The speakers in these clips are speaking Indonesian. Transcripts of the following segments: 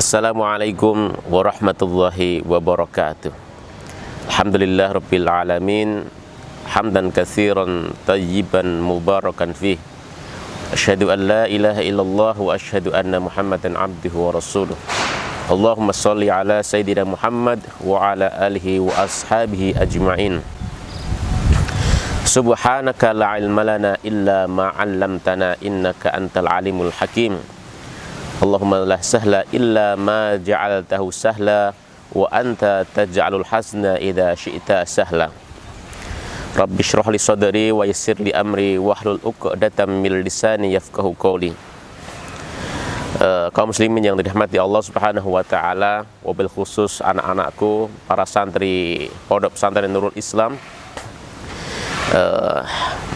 Assalamualaikum warahmatullahi wabarakatuh. Alhamdulillah rabbil alamin, hamdan katsiran tayyiban mubarakan fih. Asyhadu an la ilaha illallah wa asyhadu anna Muhammadan abduhu wa rasuluh. Allahumma shalli ala sayyidina Muhammad wa ala alihi wa ashabihi ajma'in. Subhanaka la ilma lana illa ma 'allamtana innaka antal alimul hakim. Allahumma la sahla illa ma ja'altahu sahla wa anta taj'alul hazna idza syi'ta sahla. Rabbi shrah li sadri wa yassir li amri wahlul 'uqdatam min lisani yafqahu qawli. Kaum muslimin yang dirahmati Allah Subhanahu wa taala, wabil khusus anak-anakku, para santri Pondok Pesantren Nurul Islam.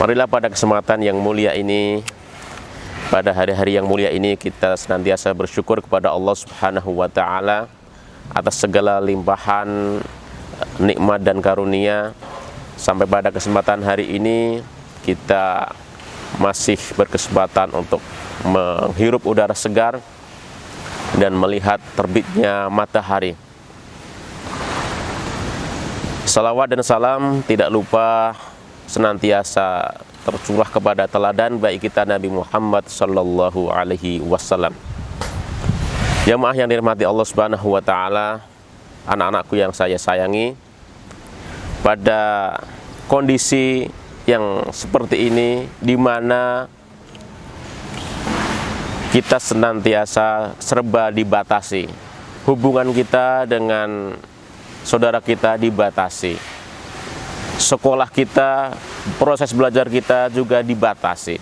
Marilah pada kesempatan yang mulia ini, pada hari-hari yang mulia ini, kita senantiasa bersyukur kepada Allah Subhanahu wa taala atas segala limpahan nikmat dan karunia. Sampai pada kesempatan hari ini kita masih berkesempatan untuk menghirup udara segar dan melihat terbitnya matahari. Salawat dan salam tidak lupa senantiasa tercurah kepada teladan baik kita Nabi Muhammad sallallahu alaihi wasallam. Jamaah yang dirahmati Allah Subhanahu wa taala, anak-anakku yang saya sayangi, pada kondisi yang seperti ini di mana kita senantiasa serba dibatasi, hubungan kita dengan saudara kita dibatasi, sekolah kita, proses belajar kita juga dibatasi.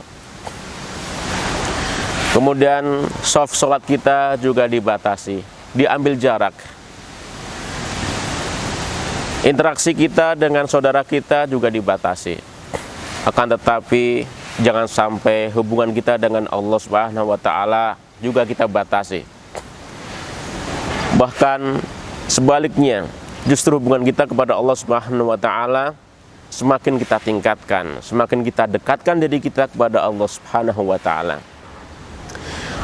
Kemudian soft sholat kita juga dibatasi, diambil jarak. Interaksi kita dengan saudara kita juga dibatasi. Akan tetapi jangan sampai hubungan kita dengan Allah Subhanahu wa taala juga kita batasi. Bahkan sebaliknya, justru hubungan kita kepada Allah Subhanahu wa taala semakin kita tingkatkan, semakin kita dekatkan diri kita kepada Allah Subhanahu wa taala.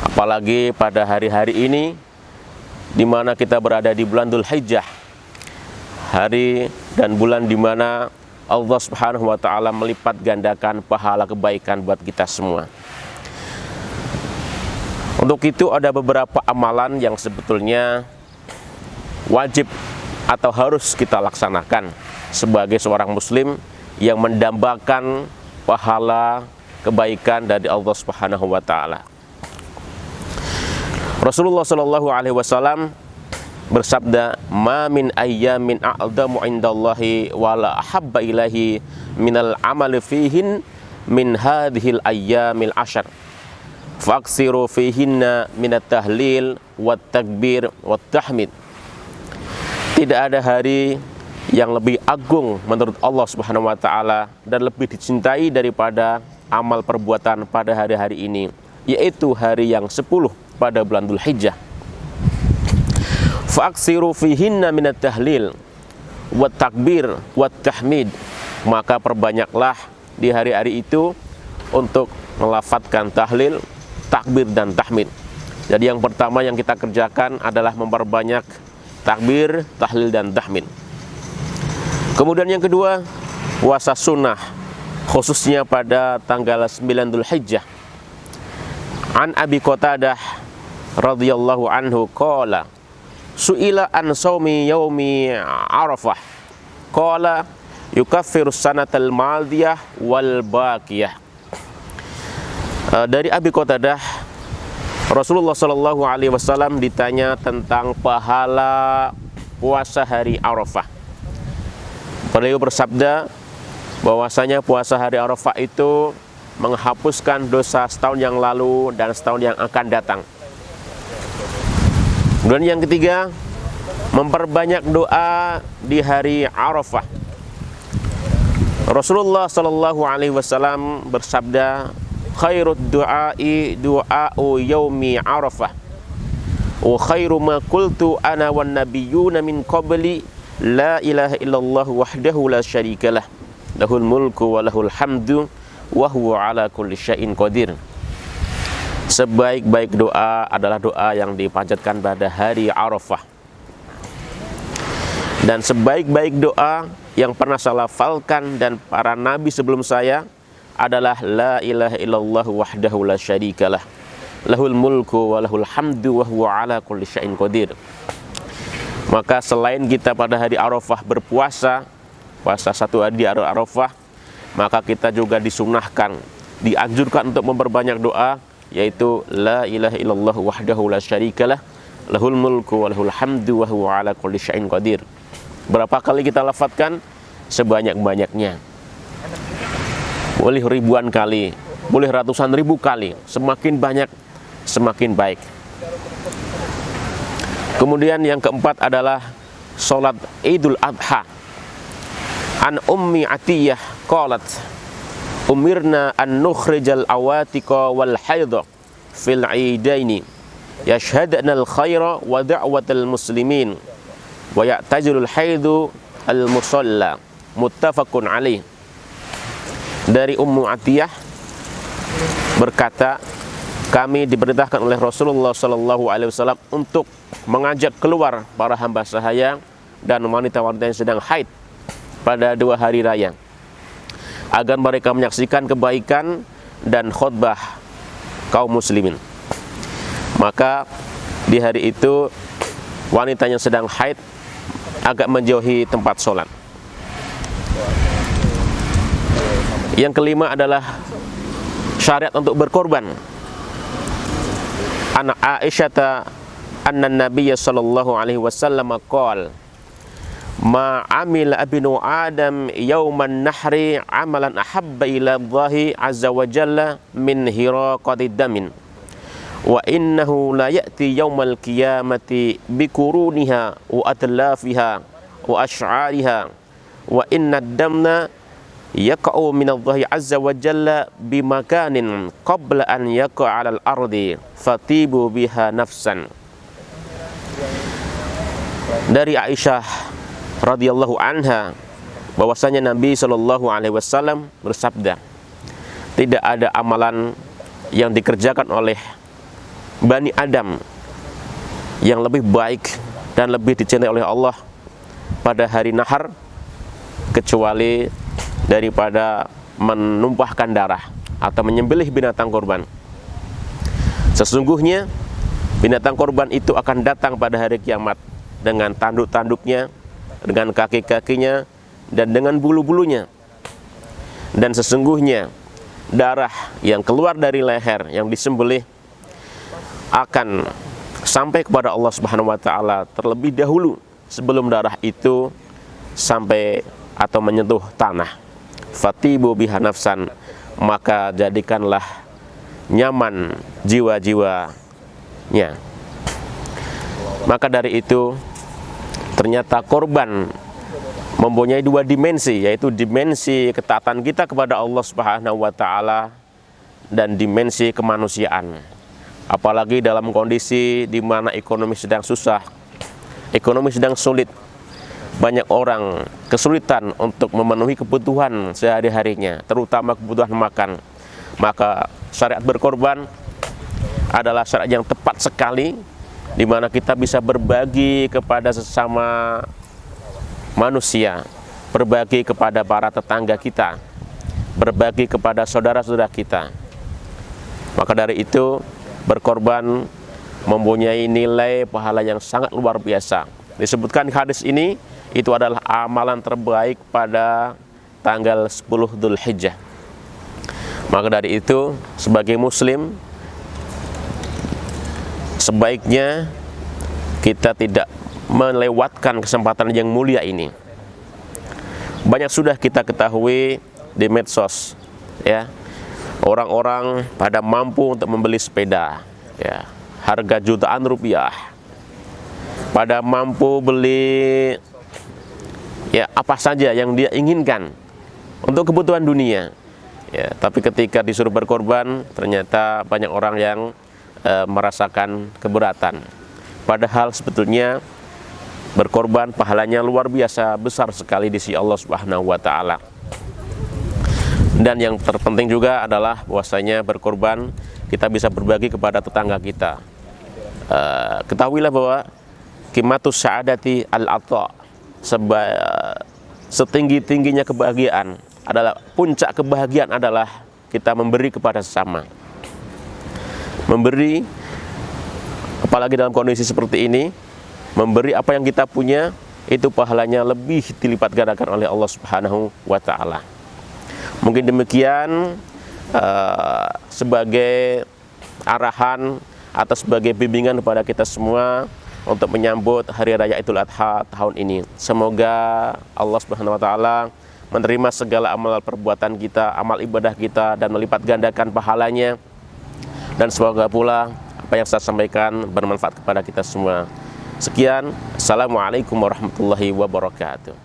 Apalagi pada hari-hari ini di mana kita berada di bulan Dzulhijjah, hari dan bulan di mana Allah Subhanahu wa taala melipat gandakan pahala kebaikan buat kita semua. Untuk itu ada beberapa amalan yang sebetulnya wajib atau harus kita laksanakan sebagai seorang muslim yang mendambakan pahala kebaikan dari Allah Subhanahu wa taala. Rasulullah sallallahu alaihi wasallam bersabda, "Ma min ayyamin a'damu 'indallahi wa la ahabba ilaihi minal amali fihin min hadhil ayyamil ashar. Faksiru fihinna minat tahlil wat takbir wat tahmid." Tidak ada hari yang lebih agung menurut Allah Subhanahu wa taala dan lebih dicintai daripada amal perbuatan pada hari-hari ini, yaitu hari yang 10 pada bulan Dzulhijjah. Fa'aksiru fihinna minat tahlil wat takbir wat tahmid. Maka perbanyaklah di hari-hari itu untuk melafadzkan tahlil, takbir dan tahmid. Jadi yang pertama yang kita kerjakan adalah memperbanyak takbir, tahlil dan tahmid. Kemudian yang kedua, puasa sunnah, khususnya pada tanggal 9 Dzulhijjah. An Abi Qatadah radhiyallahu anhu qala, su'ila an shaumi yaumi Arafah, qala yukaffiru sanatal madiyah wal baqiyah. Dari Abi Qatadah, Rasulullah sallallahu alaihi wasallam ditanya tentang pahala puasa hari Arafah. Beliau bersabda bahwasanya puasa hari Arafah itu menghapuskan dosa setahun yang lalu dan setahun yang akan datang. Dan yang ketiga, memperbanyak doa di hari Arafah. Rasulullah sallallahu alaihi wasallam bersabda, "Khairud du'ai du'a'u yaumi Arafah. Wa khairu ma qultu ana wan nabiyyuna min qabli la ilaha illallah wahdahu la syarikalah. Lahul mulku wa lahul hamdu wa huwa ala kulli syai'in qadir." sebaik-baik doa adalah doa yang dipanjatkan pada hari Arafah. Dan sebaik-baik doa yang pernah saya lafalkan dan para nabi sebelum saya adalah la ilaha illallah wahdahu la syarikalah, lahul mulku wa lahul hamdu wa huwa ala kulli syai'in qadir. Maka selain kita pada hari Arafah berpuasa, puasa satu hari di Arafah, maka kita juga disunahkan, dianjurkan untuk memperbanyak doa, yaitu la ilaha illallah wahdahu la syarikalah, lahul mulku wa lahul hamdu wa huwa ala kulli syai'in qadir. Berapa kali kita lafadzkan? Sebanyak-banyaknya. Boleh ribuan kali, boleh ratusan ribu kali. Semakin banyak, semakin baik. Kemudian yang keempat adalah sholat Idul Adha. An Ummi Atiyah qalat, umirna an nukhrijal awatiqa wal haidha fil idaini yashhadna al khaira wa da'watal muslimin wa ya'tajilul haidu al musalla, muttafaqun alaih. Dari Ummu Atiyah berkata, kami diperintahkan oleh Rasulullah Sallallahu Alaihi Wasallam untuk mengajak keluar para hamba sahaya dan wanita-wanita yang sedang haid pada 2 hari raya, agar mereka menyaksikan kebaikan dan khutbah kaum muslimin. Maka di hari itu wanita yang sedang haid agak menjauhi tempat sholat. Yang kelima adalah syariat untuk berkorban. An Aisyata anna Nabiyya sallallahu alaihi wasallam qala, ma amila abnu adam yauman nahri amalan ahabba ila Allahi azza wa jalla min hiraqati damin, wa innahu la ya'ti yaumal qiyamati bikuruniha wa atlafiha wa ash'ariha, wa inna damna yaqa'u min Allahi azza wa jalla bimakanin qabla an yaqa'a 'alal ardi fatibu biha nafsan. Dari Aisyah radhiyallahu anha bahwasanya Nabi sallallahu alaihi wasallam bersabda, tidak ada amalan yang dikerjakan oleh Bani Adam yang lebih baik dan lebih dicintai oleh Allah pada hari nahar kecuali daripada menumpahkan darah atau menyembelih binatang korban. Sesungguhnya binatang korban itu akan datang pada hari kiamat dengan tanduk-tanduknya, dengan kaki-kakinya, dan dengan bulu-bulunya. Dan sesungguhnya darah yang keluar dari leher yang disembelih akan sampai kepada Allah Subhanahu wa taala terlebih dahulu sebelum darah itu sampai atau menyentuh tanah. Fatibu biha nafsan, maka jadikanlah nyaman jiwa-jiwanya. Maka dari itu ternyata korban mempunyai 2 dimensi, yaitu dimensi ketaatan kita kepada Allah Subhanahu wa taala dan dimensi kemanusiaan. Apalagi dalam kondisi di mana ekonomi sedang susah, ekonomi sedang sulit, banyak orang kesulitan untuk memenuhi kebutuhan sehari-harinya, terutama kebutuhan makan. Maka syariat berkorban adalah syariat yang tepat sekali, di mana kita bisa berbagi kepada sesama manusia, berbagi kepada para tetangga kita, berbagi kepada saudara-saudara kita. Maka dari itu berkorban mempunyai nilai pahala yang sangat luar biasa. Disebutkan hadis ini, itu adalah amalan terbaik pada tanggal 10 Dzulhijjah. Maka dari itu sebagai muslim sebaiknya kita tidak melewatkan kesempatan yang mulia ini. Banyak sudah kita ketahui di medsos, ya, orang-orang pada mampu untuk membeli sepeda, ya, harga jutaan rupiah, pada mampu beli ya apa saja yang dia inginkan untuk kebutuhan dunia, ya. Tapi ketika disuruh berkorban, ternyata banyak orang yang merasakan keberatan. Padahal sebetulnya berkorban pahalanya luar biasa besar sekali di sisi Allah Subhanahu wa taala. Dan yang terpenting juga adalah bahwasanya berkorban kita bisa berbagi kepada tetangga kita. Ketahuilah bahwa qimatus sa'adati al-'ata, setinggi-tingginya kebahagiaan adalah, puncak kebahagiaan adalah kita memberi kepada sesama. Memberi, apalagi dalam kondisi seperti ini, memberi apa yang kita punya, itu pahalanya lebih dilipat gandakan oleh Allah Subhanahu wa Ta'ala. Mungkin demikian sebagai arahan atau sebagai bimbingan kepada kita semua untuk menyambut Hari Raya Idul Adha tahun ini. Semoga Allah Subhanahu wa Ta'ala menerima segala amal perbuatan kita, amal ibadah kita, dan melipat gandakan pahalanya. Dan semoga pula apa yang saya sampaikan bermanfaat kepada kita semua. Sekian, Assalamualaikum warahmatullahi wabarakatuh.